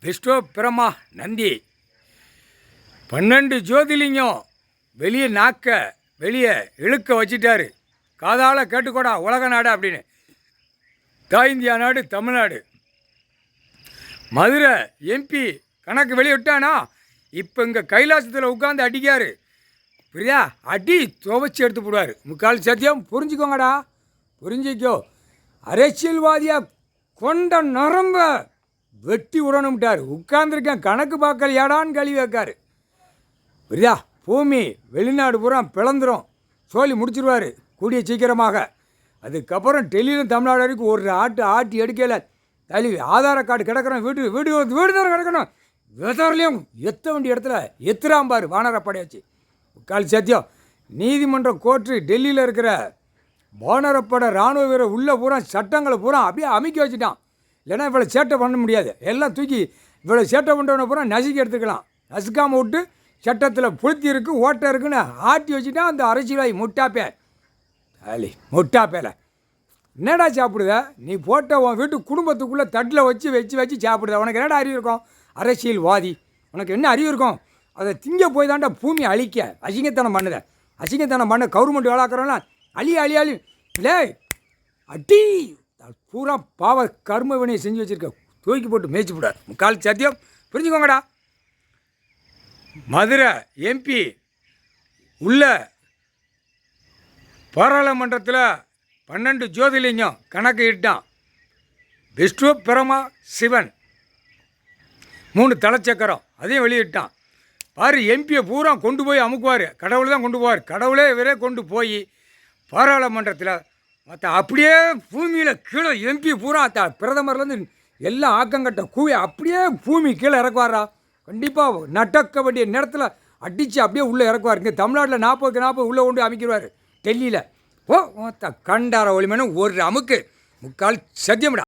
விஷ்ணு பிரமா நந்தி 12 ஜோதிலிங்கம் வெளியே இழுக்க வச்சிட்டாரு. காதால் கேட்டுக்கோடா உலக நாடு அப்படின்னு. இந்தியா நாடு தமிழ்நாடு. மதுரை எம்பி கணக்கு வெளியே விட்டானா இப்போ இங்கே கைலாசத்தில் உட்காந்து அடிக்காரு. புரியா? அடி துவச்சி எடுத்து போடுவார். முக்கால் சத்தியம் புரிஞ்சுக்கோங்கடா, புரிஞ்சிக்கோ. அரசியல்வாதியாக கொண்ட நரம்ப வெட்டி விடணும்ட்டார். உட்கார்ந்துருக்கேன் கணக்கு பார்க்கல ஏடான்னு கழுவி வைக்காரு. புரியா? பூமி வெளிநாடு பூரா பிளந்துரும். சோழி முடிச்சிருவார் கூடிய சீக்கிரமாக. அதுக்கப்புறம் டெல்லியிலும் தமிழ்நாடு வரைக்கும் ஒரு ஆட்டி எடுக்கலை. தழுவி ஆதார கார்டு கிடக்கிறோம். வீடு தான் கிடக்கணும். வெதர்லேயும் எத்த வேண்டிய இடத்துல எத்துறாம்பார் வானரப்படையாச்சு. முக்கால் சத்தியம். நீதிமன்றம் கோர்ட்டு டெல்லியில் இருக்கிற வானரப்படை இராணுவ வீரர் உள்ள பூரா சட்டங்களை பூரா அப்படியே அமைக்க வச்சுட்டான். இல்லைன்னா இவ்வளோ சேட்டை பண்ண முடியாது. எல்லாம் தூக்கி இவ்வளோ சேட்டை பண்ணுறவனை பூரா நசுக்கி எடுத்துக்கலாம். நசுக்காமல் விட்டு சட்டத்தில் புளுத்தி இருக்குது ஓட்டை இருக்குன்னு ஆட்டி வச்சுட்டான் அந்த அரசியலாகி முட்டாப்பேல. என்னடா சாப்பிடுத நீ போட்ட உன் வீட்டு குடும்பத்துக்குள்ளே தட்டில் வச்சு சாப்பிடுத. உனக்கு என்னடா அறிவு இருக்கும்? அரசியல்வாதி உனக்கு என்ன அறிவு இருக்கும்? அதை திங்க போய் தாண்டா பூமி அழிக்க அசிங்கத்தனம் பண்ண கவர்மெண்ட் வேளாக்கிறோம்லாம் அழி இல்லை அடி பூரா பாவ கர்ம வினையை செஞ்சு வச்சுருக்க. தூக்கி போட்டு மேய்ச்சி விடார். முக்கால் சத்தியம் புரிஞ்சுக்கோங்கடா. மதுரை எம்பி உள்ள பாராளுமன்றத்தில் 12 ஜோதிலிங்கம் கணக்கு இட்டான். விஷ்ணு பிரமா சிவன் 3 தலைச்சக்கரம் அதையும் வெளியிட்டான். பாரு எம்பியை பூரா கொண்டு போய் அமுக்குவார். கடவுள் தான் கொண்டு போவார். கடவுளே இவரே கொண்டு போய் பாராளுமன்றத்தில் மற்ற அப்படியே பூமியில் கீழே எம்பி பூரா பிரதமர்லேருந்து எல்லாம் ஆக்கங்கட்ட கூவி அப்படியே பூமி கீழே இறக்குவாரா. கண்டிப்பாக நடக்க வேண்டிய நேரத்தில் அடித்து அப்படியே உள்ளே இறக்குவார். இங்கே தமிழ்நாட்டில் 40 உள்ளே கொண்டு அமைக்கிறார். டெல்லியில் கண்டார ஒளிமனும் ஒரு அமுக்கு. முக்கால் சத்தியம்டா.